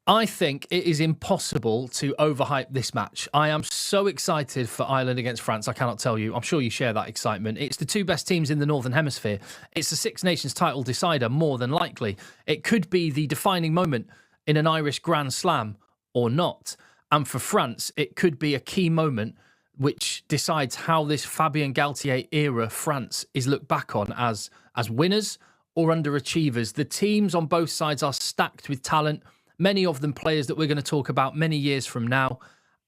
I think it is impossible to overhype this match. I am so excited for Ireland against France, I cannot tell you. I'm sure you share that excitement. It's the two best teams in the Northern Hemisphere. It's the Six Nations title decider, more than likely. It could be the defining moment in an Irish Grand Slam or not. And for France, it could be a key moment which decides how this Fabien Galtier era France is looked back on as winners or underachievers. The teams on both sides are stacked with talent. Many of them players that we're going to talk about many years from now.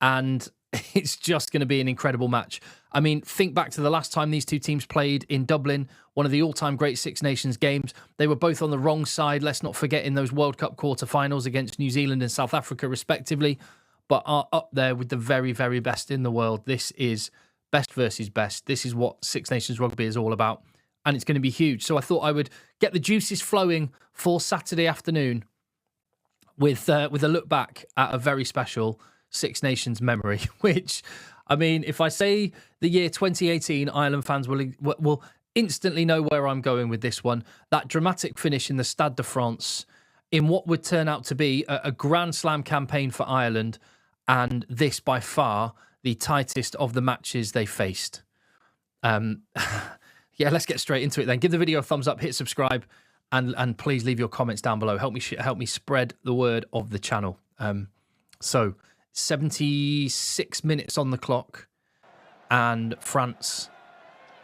And it's just going to be an incredible match. I mean, think back to the last time these two teams played in Dublin, one of the all-time great Six Nations games. They were both on the wrong side. Let's not forget in those World Cup quarterfinals against New Zealand and South Africa, respectively, but are up there with the very, very best in the world. This is best versus best. This is what Six Nations rugby is all about. And it's going to be huge. So I thought I would get the juices flowing for Saturday afternoon with a look back at a very special Six Nations memory, which, I mean, if I say the year 2018, Ireland fans will instantly know where I'm going with this one. That dramatic finish in the Stade de France in what would turn out to be a Grand Slam campaign for Ireland, and this by far the tightest of the matches they faced. Yeah, let's get straight into it then. Give the video a thumbs up, hit subscribe, and please leave your comments down below. Help me spread the word of the channel. So 76 minutes on the clock, and France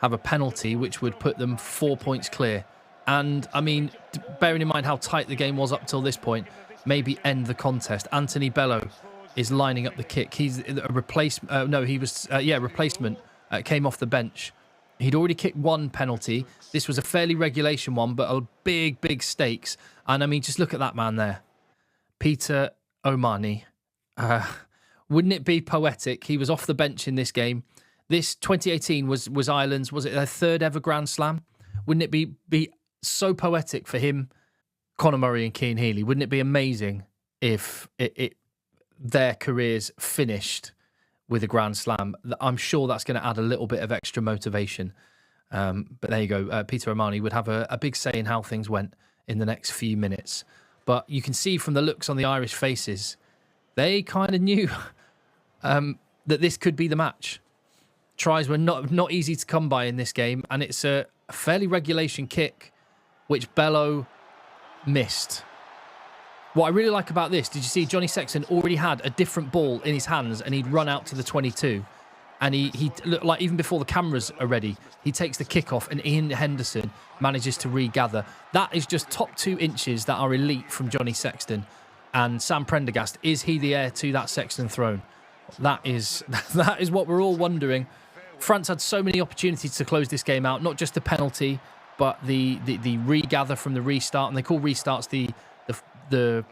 have a penalty which would put them 4 points clear. And I mean, bearing in mind how tight the game was up till this point, maybe end the contest. Anthony Bello is lining up the kick. He's a replacement. Replacement. Came off the bench. He'd already kicked one penalty. This was a fairly regulation one, but a big stakes. And I mean, just look at that man there. Peter O'Mahony. Wouldn't it be poetic? He was off the bench in this game. This 2018 was Ireland's, was it their third ever Grand Slam? Wouldn't it be so poetic for him, Conor Murray and Cian Healy? Wouldn't it be amazing if their careers finished with a Grand Slam? I'm sure that's going to add a little bit of extra motivation. But there you go. Peter O'Mahony would have a big say in how things went in the next few minutes. But you can see from the looks on the Irish faces, they kind of knew that this could be the match. Tries were not easy to come by in this game, and it's a fairly regulation kick, which Bello missed. What I really like about this, did you see Johnny Sexton already had a different ball in his hands, and he'd run out to the 22, and he looked like even before the cameras are ready, he takes the kick off, and Ian Henderson manages to regather. That is just top 2 inches that are elite from Johnny Sexton. And Sam Prendergast, is he the heir to that Sexton throne? That is what we're all wondering. France had so many opportunities to close this game out, not just the penalty, but the regather from the restart, and they call restarts the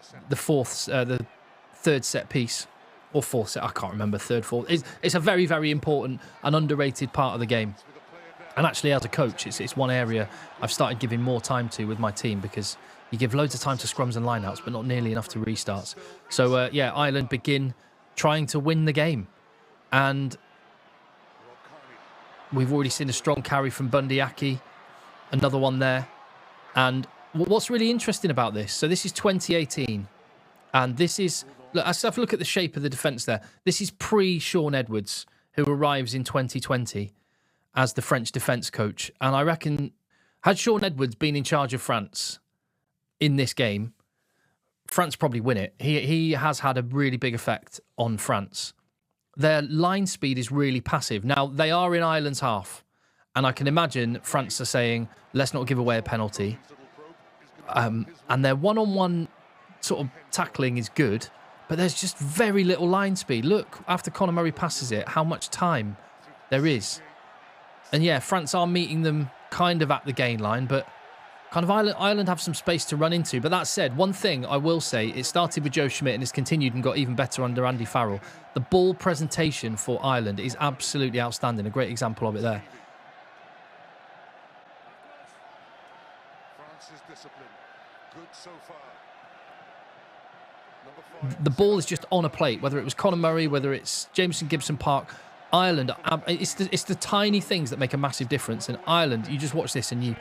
third set piece, or fourth set, I can't remember, third, fourth. It's a very, very important and underrated part of the game. And actually, as a coach, it's one area I've started giving more time to with my team, because you give loads of time to scrums and lineouts, but not nearly enough to restarts. So, Ireland begin trying to win the game. And we've already seen a strong carry from Bundy Aki. Another one there. And what's really interesting about this, so this is 2018. And this is, let's have a look at the shape of the defence there. This is pre-Sean Edwards, who arrives in 2020 as the French defence coach. And I reckon, had Sean Edwards been in charge of France in this game, France probably win it. He has had a really big effect on France. Their line speed is really passive. Now, they are in Ireland's half, and I can imagine France are saying, let's not give away a penalty. And their one-on-one sort of tackling is good, but there's just very little line speed. Look, after Conor Murray passes it, how much time there is. And yeah, France are meeting them kind of at the gain line, but kind of Ireland have some space to run into. But that said, one thing I will say, it started with Joe Schmidt and it's continued and got even better under Andy Farrell. The ball presentation for Ireland is absolutely outstanding. A great example of it there. France's discipline. Good so far. The ball is just on a plate, whether it was Conor Murray, whether it's Jameson Gibson Park. Ireland, it's the tiny things that make a massive difference. And Ireland, you just watch this and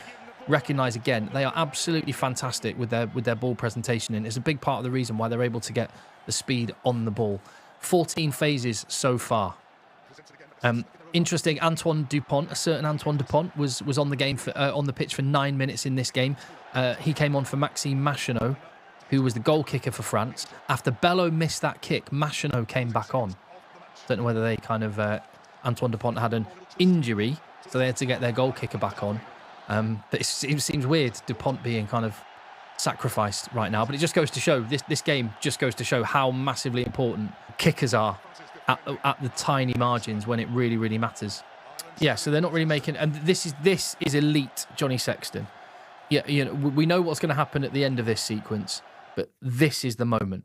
recognise again, they are absolutely fantastic with their ball presentation, and it's a big part of the reason why they're able to get the speed on the ball. 14 phases so far. Interesting, Antoine Dupont, a certain Antoine Dupont, was on the game on the pitch for 9 minutes in this game. He came on for Maxime Machinot, who was the goal kicker for France. After Bello missed that kick, Machinot came back on. Don't know whether they kind of Antoine Dupont had an injury, so they had to get their goal kicker back on. But it seems weird, Dupont being kind of sacrificed right now. But it just goes to show, this game just goes to show how massively important kickers are at the tiny margins when it really, really matters. Yeah, so they're not really making... And this is elite Johnny Sexton. Yeah, you know, we know what's going to happen at the end of this sequence, but this is the moment.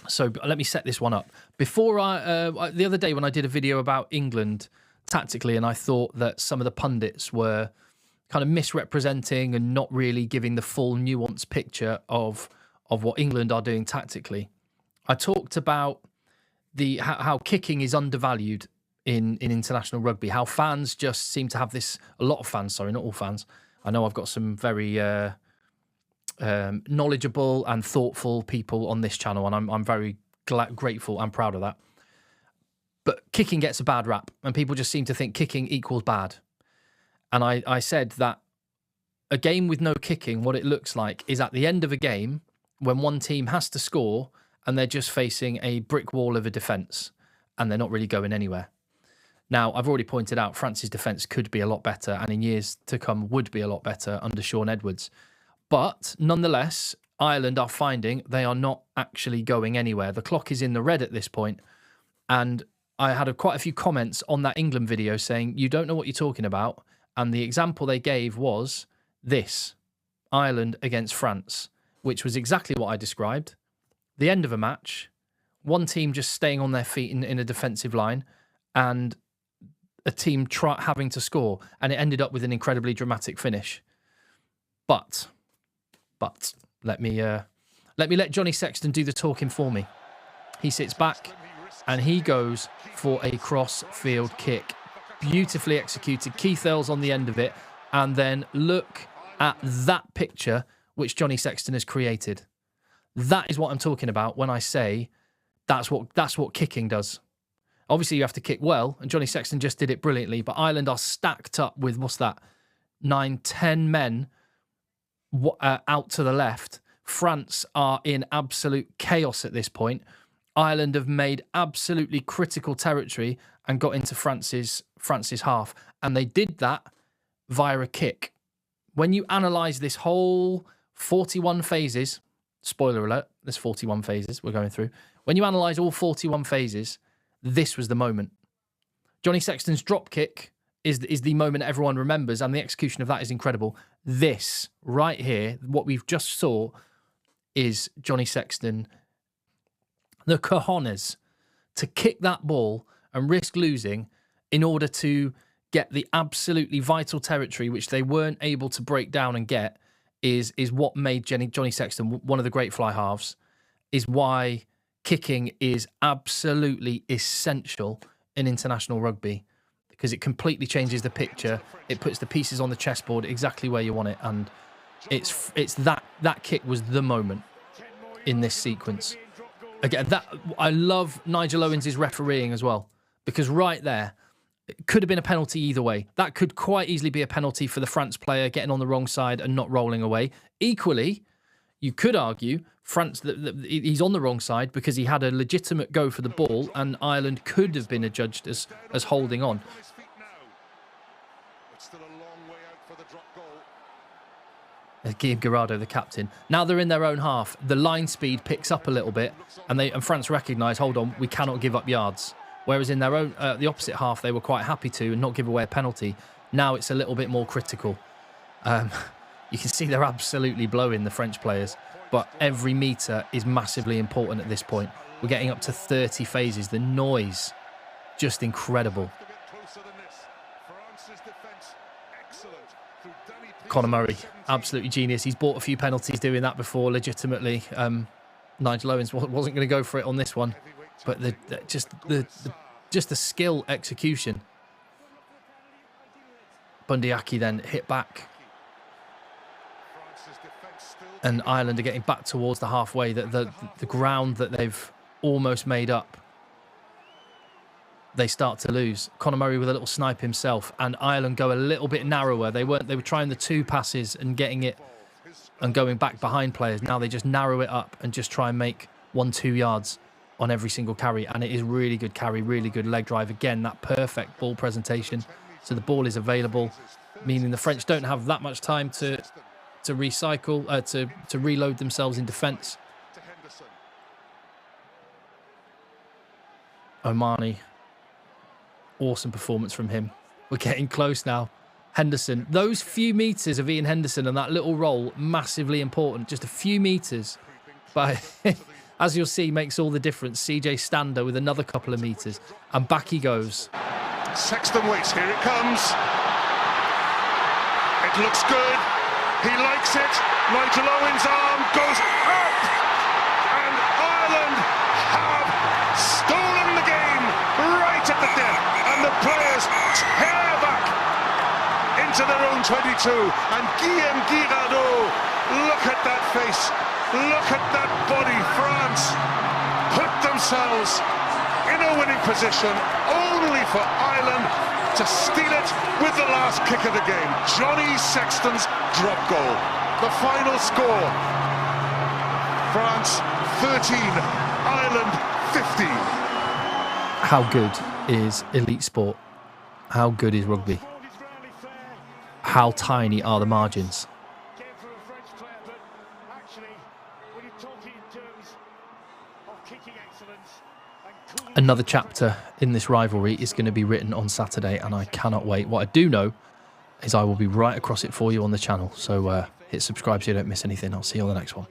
So let me set this one up. Before the other day when I did a video about England tactically, and I thought that some of the pundits were kind of misrepresenting and not really giving the full nuanced picture of what England are doing tactically. I talked about how kicking is undervalued in international rugby, how fans just seem to have this, a lot of fans, sorry, not all fans. I know I've got some very knowledgeable and thoughtful people on this channel, and I'm very grateful and proud of that. But kicking gets a bad rap, and people just seem to think kicking equals bad. And I said that a game with no kicking, what it looks like is at the end of a game when one team has to score and they're just facing a brick wall of a defence and they're not really going anywhere. Now, I've already pointed out France's defence could be a lot better, and in years to come would be a lot better under Sean Edwards. But nonetheless, Ireland are finding they are not actually going anywhere. The clock is in the red at this point, and I had quite a few comments on that England video saying, you don't know what you're talking about. And the example they gave was this, Ireland against France, which was exactly what I described. The end of a match, one team just staying on their feet in a defensive line, and a team having to score, and it ended up with an incredibly dramatic finish. But let me let Johnny Sexton do the talking for me. He sits back and he goes for a cross-field kick. Beautifully executed. Keith Earls on the end of it. And then look at that picture which Johnny Sexton has created. That is what I'm talking about when I say that's what kicking does. Obviously, you have to kick well, and Johnny Sexton just did it brilliantly, but Ireland are stacked up with, 9, 10 men out to the left. France are in absolute chaos at this point. Ireland have made absolutely critical territory and got into France's half, and they did that via a kick. When you analyse this whole 41 phases, spoiler alert, there's 41 phases we're going through. When you analyse all 41 phases, this was the moment. Johnny Sexton's drop kick is the moment everyone remembers, and the execution of that is incredible. This right here, what we've just saw, is Johnny Sexton, the cojones, to kick that ball and risk losing in order to get the absolutely vital territory which they weren't able to break down and get is what made Johnny Sexton one of the great fly halves, is why kicking is absolutely essential in international rugby, because it completely changes the picture. It puts the pieces on the chessboard exactly where you want it, and it's that kick was the moment in this sequence. Again, I love Nigel Owens' refereeing as well, because right there, it could have been a penalty either way. That could quite easily be a penalty for the France player getting on the wrong side and not rolling away. Equally, you could argue France he's on the wrong side because he had a legitimate go for the ball, and Ireland could have been adjudged as holding on. Guillaume Guirado, the captain. Now they're in their own half. The line speed picks up a little bit, and France recognise, hold on, we cannot give up yards. Whereas in their own, the opposite half, they were quite happy to and not give away a penalty. Now it's a little bit more critical. You can see they're absolutely blowing the French players, but every metre is massively important at this point. We're getting up to 30 phases. The noise, just incredible. Conor Murray, absolutely genius. He's bought a few penalties doing that before, legitimately. Nigel Owens wasn't going to go for it on this one, but just the skill execution. Bundyaki then hit back. And Ireland are getting back towards the halfway, the ground that they've almost made up. They start to lose. Conor Murray with a little snipe himself, and Ireland go a little bit narrower. They were trying the 2 passes and getting it and going back behind players. Now they just narrow it up and just try and make 1-2 yards on every single carry. And it is really good carry, really good leg drive. Again, that perfect ball presentation. So the ball is available, meaning the French don't have that much time to recycle, to reload themselves in defence. Omani, awesome performance from him. We're getting close now. Henderson, those few metres of Ian Henderson and that little roll, massively important. Just a few metres, but as you'll see, makes all the difference. CJ Stander with another couple of metres, and back he goes. Sexton waits, here it comes. It looks good. He likes it. Nigel Owen's arm goes up. And Ireland have stolen the game right at the death. And the players tear back into their own 22. And Guillaume Guirado, look at that face. Look at that body. France put themselves in a winning position, only for Ireland to steal it with the last kick of the game. Johnny Sexton's drop goal. The final score: France 13, Ireland 15. How good is elite sport? How good is rugby? How tiny are the margins? Another chapter in this rivalry is going to be written on Saturday, and I cannot wait. What I do know is I will be right across it for you on the channel. So hit subscribe so you don't miss anything. I'll see you on the next one.